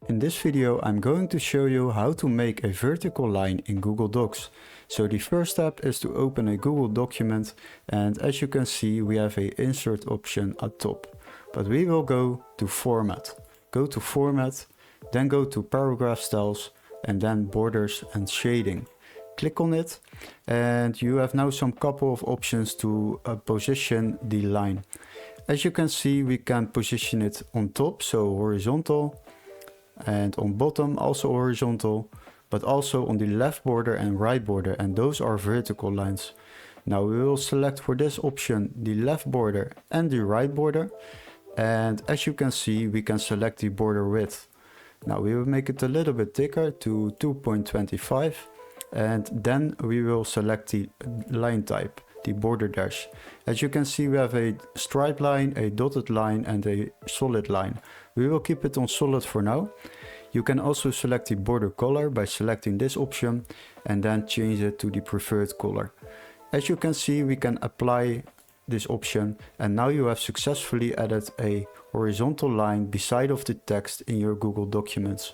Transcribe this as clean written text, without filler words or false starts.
In this video I'm going to show you how to make a vertical line in Google Docs. So the first step is to open a Google document, and as you can see we have a insert option at top. But we will go to format. Go to format, then go to paragraph styles and then borders and shading. Click on it and you have now some couple of options to position the line. As you can see we can position it on top, so horizontal, and on bottom also horizontal, but also on the left border and right border, and those are vertical lines. Now we will select for this option the left border and the right border, and as you can see we can select the border width. Now we will make it a little bit thicker to 2.25, and then we will select the line type, the border dash. As you can see we have a striped line, a dotted line and a solid line. We will keep it on solid for now. You can also select the border color by selecting this option and then change it to the preferred color. As you can see we can apply this option, and now you have successfully added a horizontal line beside of the text in your Google documents.